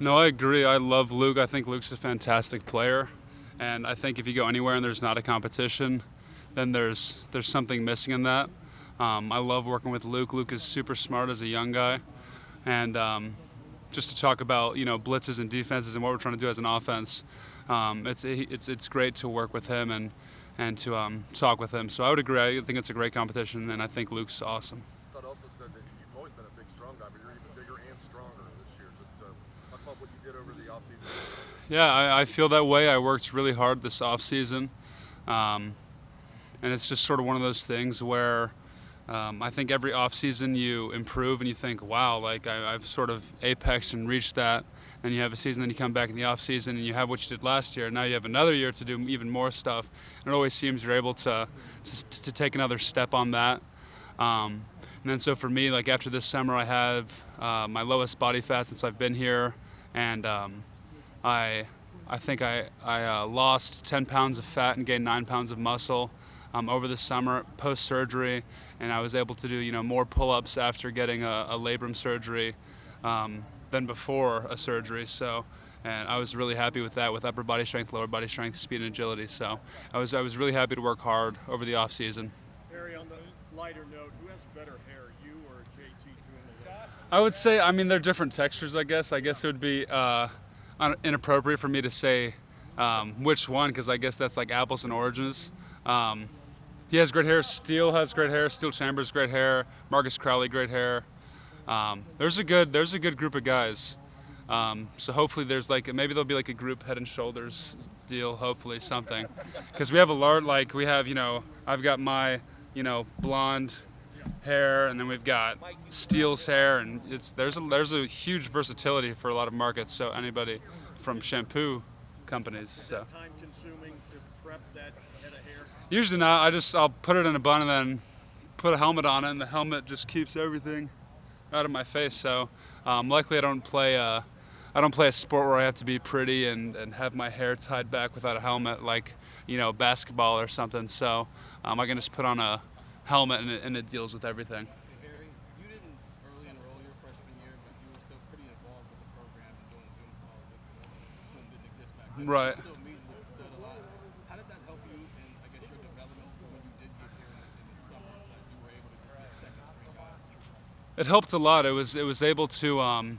No, I agree. I love Luke. I think Luke's a fantastic player, and I think if you go anywhere and there's not a competition, then there's something missing in that. I love working with Luke. Luke is super smart as a young guy, and just to talk about blitzes and defenses and what we're trying to do as an offense, it's great to work with him and to talk with him. So I would agree. I think it's a great competition, and I think Luke's awesome. Scott also said that you've always been a big, strong guy, but you're even bigger and stronger this year. Just talk about what you did over the offseason. Yeah, I feel that way. I worked really hard this offseason, and it's just sort of one of those things where I think every offseason you improve and you think, wow, like I've sort of apexed and reached that. And you have a season, then you come back in the offseason and you have what you did last year. And now you have another year to do even more stuff. And it always seems you're able to take another step on that. And then so for me, like after this summer, I have my lowest body fat since I've been here, and I think I lost 10 pounds of fat and gained 9 pounds of muscle over the summer post surgery, and I was able to do more pull-ups after getting a labrum surgery than before a surgery. So, and I was really happy with that, with upper body strength, lower body strength, speed, and agility. So I was really happy to work hard over the off season. Harry, on the lighter note, who has better hair, you or JT doing the work? I would say, I mean, they're different textures, I guess. I guess it would be inappropriate for me to say which one, because I guess that's like apples and oranges. He has great hair. Steele has great hair. Steele Chambers, great hair. Marcus Crowley, great hair. There's a good group of guys. So hopefully maybe there'll be like a group Head and Shoulders deal. Hopefully something, because we have I've got my blonde hair, and then we've got Steele's hair, and there's a huge versatility for a lot of markets. So anybody from shampoo companies. Is that time consuming to prep that head of hair? Usually not. I'll put it in a bun and then put a helmet on it, and the helmet just keeps everything out of my face. So luckily I don't play a sport where I have to be pretty and have my hair tied back without a helmet, like basketball or something. So I can just put on a helmet and it deals with everything. Hey, Harry, you didn't early enroll your freshman year, but you were still pretty involved with the program and doing Zoom calls. Zoom didn't exist back then. Right. You still meet with Stoic a lot. How did that help you in, I guess, your development when you did get here in the summer? So you were able to just be a second string guy? It helped a lot. It was able to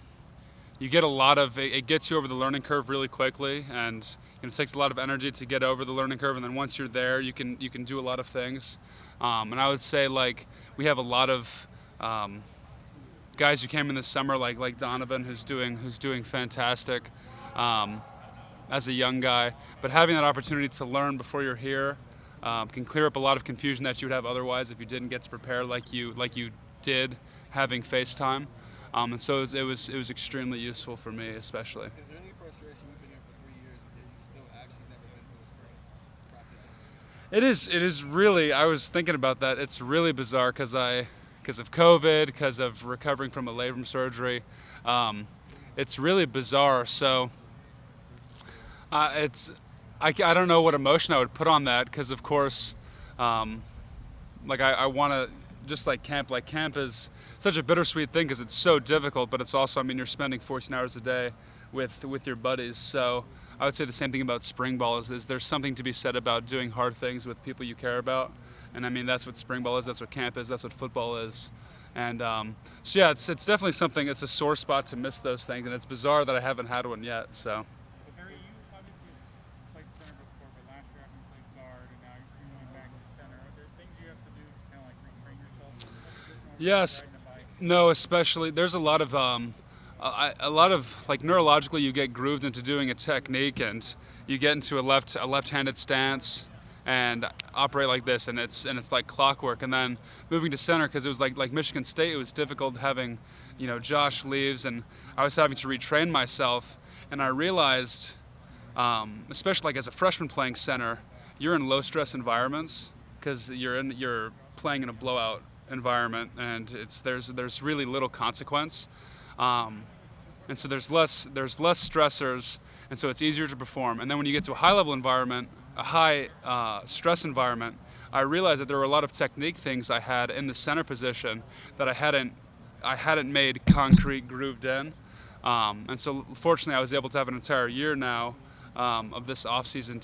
you get a lot of it gets you over the learning curve really quickly, and it takes a lot of energy to get over the learning curve, and then once you're there you can do a lot of things. And I would say like we have a lot of guys who came in this summer like Donovan, who's doing fantastic as a young guy, but having that opportunity to learn before you're here can clear up a lot of confusion that you would have otherwise if you didn't get to prepare like you did having FaceTime. And so it was extremely useful for me, especially. Is there any frustration? You've been here for 3 years and you still actually never been to a spring practice? It is really, I was thinking about that. It's really bizarre because of COVID, because of recovering from a labrum surgery. It's really bizarre. So I don't know what emotion I would put on that, because of course, I want to, just like camp is such a bittersweet thing because it's so difficult, but it's also, I mean, you're spending 14 hours a day with your buddies. So I would say the same thing about spring ball is there's something to be said about doing hard things with people you care about. And I mean, that's what spring ball is, that's what camp is, that's what football is. And so yeah, it's definitely something, it's a sore spot to miss those things, and it's bizarre that I haven't had one yet, so. Harry, you obviously played center before, but last year you played guard, and now you're going back to center. Are there things you have to do to kind of like retrain yourself? Yes. No, especially there's a lot of like neurologically you get grooved into doing a technique, and you get into a left-handed stance and operate like this, and it's like clockwork. And then moving to center, because it was like Michigan State, it was difficult having Josh leaves, and I was having to retrain myself. And I realized, especially like as a freshman playing center, you're in low stress environments because you're playing in a blowout environment, and there's really little consequence, and so there's less stressors, and so it's easier to perform. And then when you get to a high level environment, a high stress environment, I realized that there were a lot of technique things I had in the center position that I hadn't made concrete grooved in. And so fortunately I was able to have an entire year now of this offseason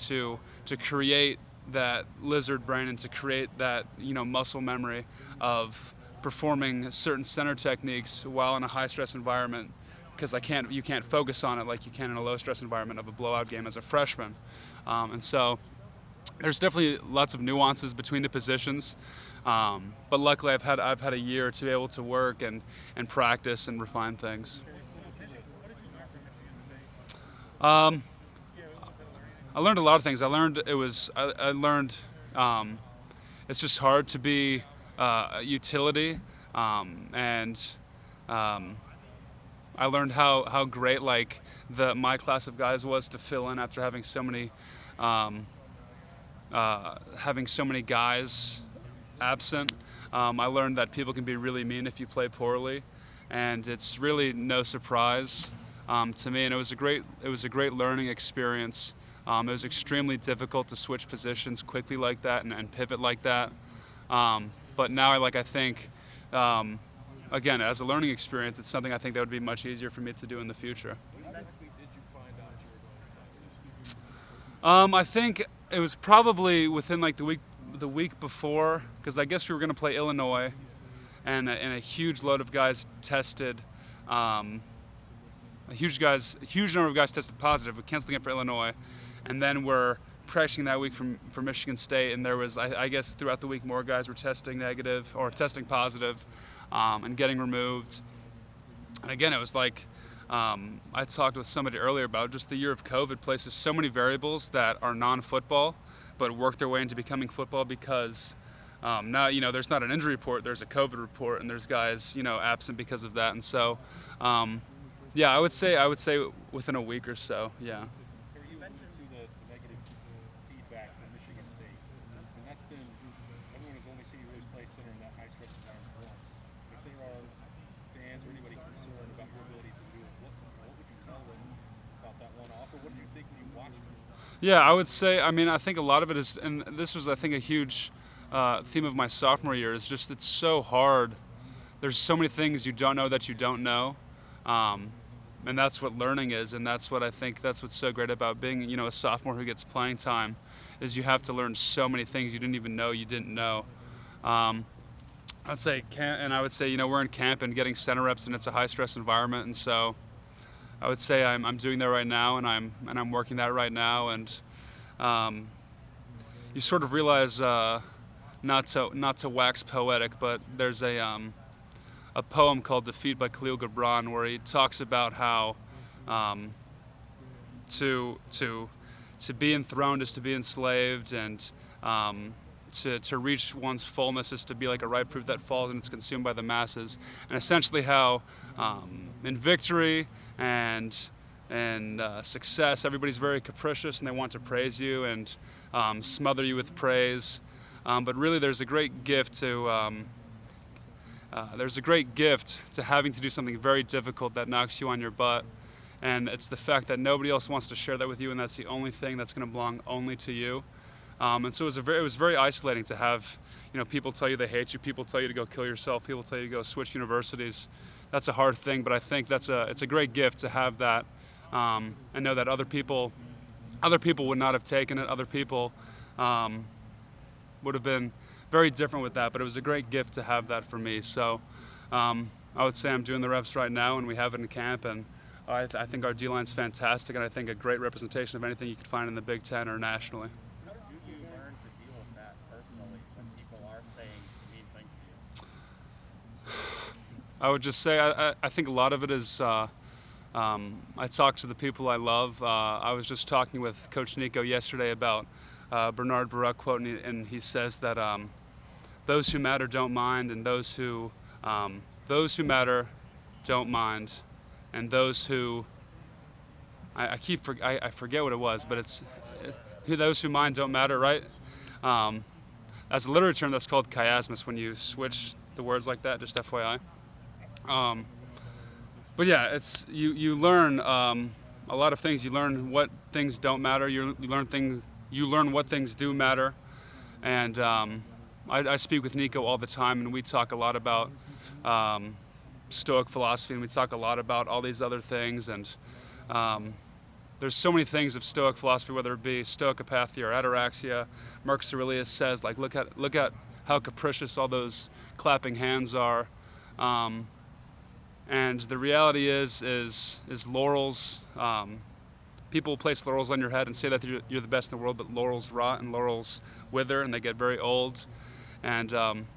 to create that lizard brain and to create that muscle memory of performing certain center techniques while in a high stress environment, because you can't focus on it like you can in a low stress environment of a blowout game as a freshman. And so there's definitely lots of nuances between the positions, but luckily I've had a year to be able to work and practice and refine things. I learned a lot of things. I learned it's just hard to be a utility, and I learned how great like my class of guys was to fill in after having so many guys absent. I learned that people can be really mean if you play poorly, and it's really no surprise to me. And it was a great learning experience. It was extremely difficult to switch positions quickly like that and pivot like that. But now I think, again, as a learning experience, it's something I think that would be much easier for me to do in the future. When exactly did you find out you were going to Texas? I think it was probably within like the week before, because I guess we were going to play Illinois, and a huge load of guys tested. A huge number of guys tested positive. We canceled it for Illinois, and then we're practicing that week for Michigan State, and there was I guess throughout the week more guys were testing negative or testing positive, and getting removed. And again, it was like I talked with somebody earlier about just the year of COVID places so many variables that are non-football, but work their way into becoming football because now there's not an injury report, there's a COVID report, and there's guys absent because of that, and so. Yeah, I would say within a week or so. Yeah. You mentioned the negative feedback from Michigan State, and that's been everyone has only seen you really play center in that high stress environment once. If there are fans or anybody concerned about your ability to do it, what would you tell them about that one off, or what did you think when you watched it? Yeah, I would say. I mean, I think a lot of it is, and this was, I think, a huge theme of my sophomore year. Is just it's so hard. There's so many things you don't know that you don't know. And that's what learning is, and that's what I think that's what's so great about being a sophomore who gets playing time, is you have to learn so many things you didn't even know you didn't know. I would say we're in camp and getting center reps, and it's a high stress environment, and so I would say I'm doing that right now, and I'm working that right now, and you sort of realize not to wax poetic, but there's a poem called "Defeat" by Khalil Gibran, where he talks about how to be enthroned is to be enslaved, and to reach one's fullness is to be like a ripe fruit that falls and it's consumed by the masses. And essentially how in victory and success, everybody's very capricious and they want to praise you and smother you with praise. But really, there's a great gift to having to do something very difficult that knocks you on your butt, and it's the fact that nobody else wants to share that with you, and that's the only thing that's going to belong only to you. And so it was very isolating to have people tell you they hate you, people tell you to go kill yourself, people tell you to go switch universities. That's a hard thing, but I think it's a great gift to have that, and know that other people would not have taken it. Other people would have been very different with that, but it was a great gift to have that for me. So I would say I'm doing the reps right now, and we have it in camp, and I think our D-line's fantastic, and I think a great representation of anything you could find in the Big Ten or nationally. How did you learn to deal with that personally when people are saying mean things to you? I would just say I think a lot of it is I talk to the people I love. I was just talking with Coach Nico yesterday about Bernard Baruch quote, and he says that those who matter don't mind, and those who matter don't mind, and those who I forget what it was, but it's those who mind don't matter, right? As a literary term, that's called chiasmus when you switch the words like that. Just FYI. But yeah, it's you learn a lot of things. You learn what things don't matter. You learn what things do matter, and I speak with Nico all the time, and we talk a lot about Stoic philosophy, and we talk a lot about all these other things. And there's so many things of Stoic philosophy, whether it be Stoic apathy or ataraxia. Marcus Aurelius says, like, look at how capricious all those clapping hands are. And the reality is laurels. People place laurels on your head and say that you're the best in the world, but laurels rot and laurels wither and they get very old. And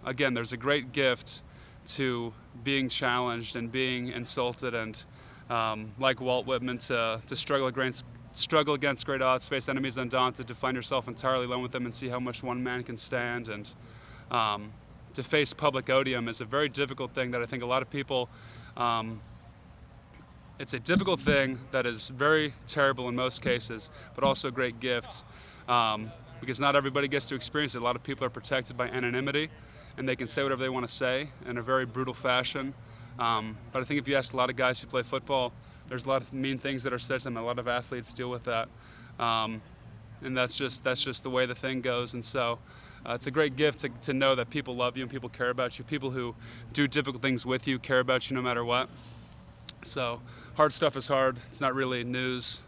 again, there's a great gift to being challenged and being insulted, and like Walt Whitman, to struggle against great odds, face enemies undaunted, to find yourself entirely alone with them and see how much one man can stand. And to face public odium is a very difficult thing that I think a lot of people, it's a difficult thing that is very terrible in most cases, but also a great gift, because not everybody gets to experience it. A lot of people are protected by anonymity, and they can say whatever they want to say in a very brutal fashion. But I think if you ask a lot of guys who play football, there's a lot of mean things that are said to them. A lot of athletes deal with that, and that's just the way the thing goes. And so it's a great gift to know that people love you and people care about you. People who do difficult things with you care about you no matter what. So hard stuff is hard. It's not really news,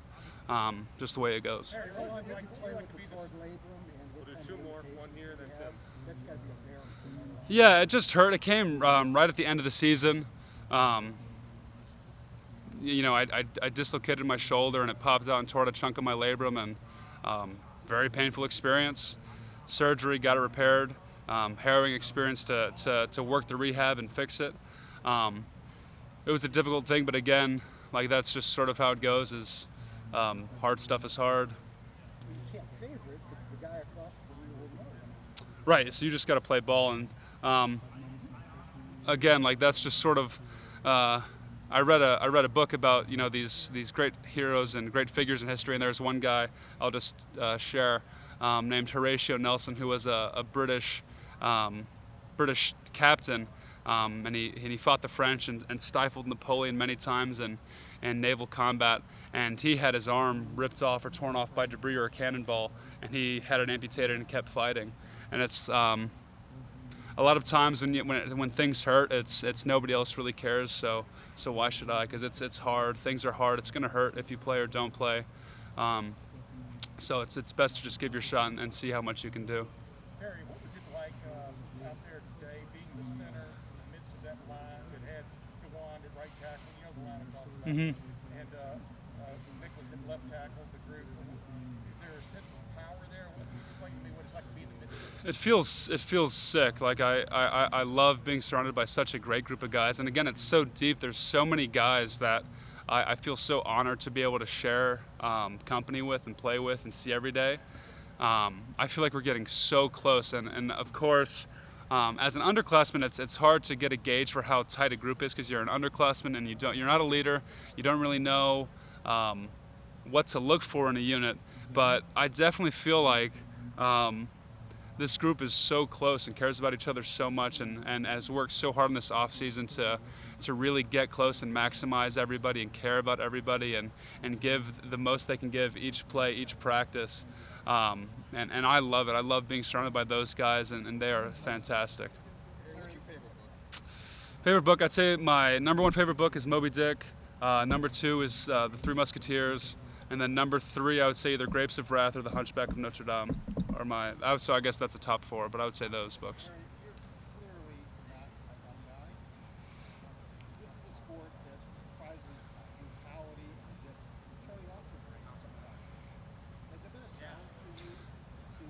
just the way it goes. Harry, how long do you like to play with the cord labrum, and We'll what do kind two of more, limitations one here, do then you Tim. have? That's got to be embarrassing. Yeah, it just hurt. It came right at the end of the season. I dislocated my shoulder and it popped out and tore out a chunk of my labrum, and very painful experience. Surgery, got it repaired. Harrowing experience to work the rehab and fix it. It was a difficult thing, but again, like, that's just sort of how it goes. Is hard stuff is hard. You can't favor it because the guy across the room will know. Right. So you just got to play ball, and again, like, that's just sort of. I read a book about these great heroes and great figures in history, and there's one guy I'll just share named Horatio Nelson, who was a British captain, and he fought the French and stifled Napoleon many times in naval combat, and he had his arm ripped off or torn off by debris or a cannonball, and he had it amputated and kept fighting. And it's a lot of times when things hurt, it's nobody else really cares. So why should I? Because it's hard. Things are hard. It's going to hurt if you play or don't play. So it's best to just give your shot and see how much you can do. Harry, what was it like out there today, being the center in the midst of that line that had DeWan at right tackle? You know the line I'm talking about. Mm-hmm. And Vic was at left tackle, the group. Is there a sense of power there? Explain to me what it's like to be in the midst of it. It feels sick. Like I love being surrounded by such a great group of guys, and again, it's so deep. There's so many guys that I feel so honored to be able to share company with and play with and see every day. I feel like we're getting so close, and of course, as an underclassman, it's hard to get a gauge for how tight a group is because you're an underclassman and you're not a leader. You don't really know what to look for in a unit, but I definitely feel like this group is so close and cares about each other so much, and has worked so hard in this off season to really get close and maximize everybody and care about everybody and give the most they can give each play, each practice. And I love it. I love being surrounded by those guys, and they are fantastic. What's your favorite book? Favorite book? I'd say my number one favorite book is Moby Dick. Number two is The Three Musketeers. And then number three, I would say either Grapes of Wrath or The Hunchback of Notre Dame. So I guess that's the top four, but I would say those books. Harry, you're clearly not a young guy. This is a sport that prizes brutality and just kill you off for great sometimes. Has it been a challenge for you to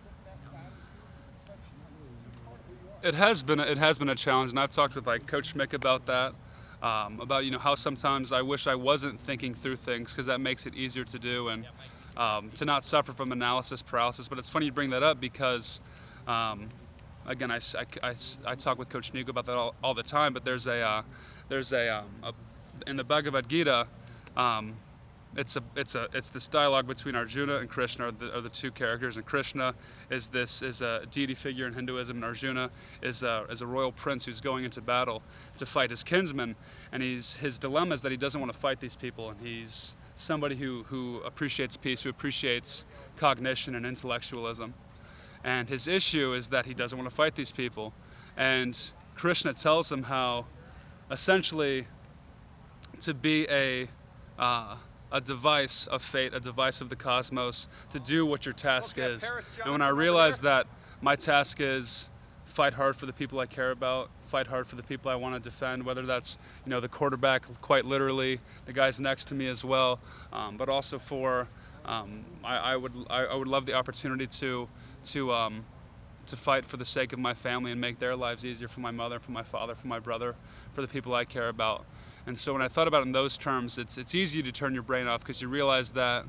put that side of you to such part of who you are? It has been a challenge, and I've talked with Coach Mick about that. About how sometimes I wish I wasn't thinking through things because that makes it easier to do and to not suffer from analysis paralysis. But it's funny you bring that up because again, I talk with Coach Nuke about that all the time. But there's in the Bhagavad Gita, it's this dialogue between Arjuna and Krishna are the two characters, and Krishna is a deity figure in Hinduism, and Arjuna is a royal prince who's going into battle to fight his kinsmen, and his dilemma is that he doesn't want to fight these people, and he's somebody who appreciates peace, who appreciates cognition and intellectualism, and his issue is that he doesn't want to fight these people, and Krishna tells him how essentially to be a device of fate, a device of the cosmos, to do what your task is. And when I realized that my task is fight hard for the people I care about, fight hard for the people I want to defend, whether that's, you know, the quarterback, quite literally, the guys next to me as well, but also for I would love the opportunity to fight for the sake of my family and make their lives easier, for my mother, for my father, for my brother, for the people I care about. And so when I thought about it in those terms, it's easy to turn your brain off, because you realize that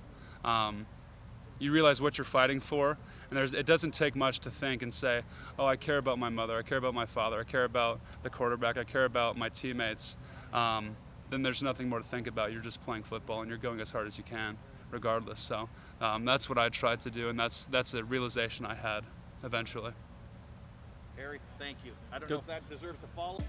you realize what you're fighting for, and it doesn't take much to think and say, oh, I care about my mother, I care about my father, I care about the quarterback, I care about my teammates. Then there's nothing more to think about. You're just playing football and you're going as hard as you can, regardless. So that's what I tried to do, and that's a realization I had eventually. Harry, thank you. I don't know if that deserves a follow.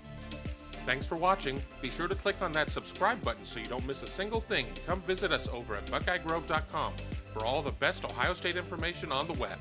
Thanks for watching. Be sure to click on that subscribe button so you don't miss a single thing, and come visit us over at BuckeyeGrove.com for all the best Ohio State information on the web.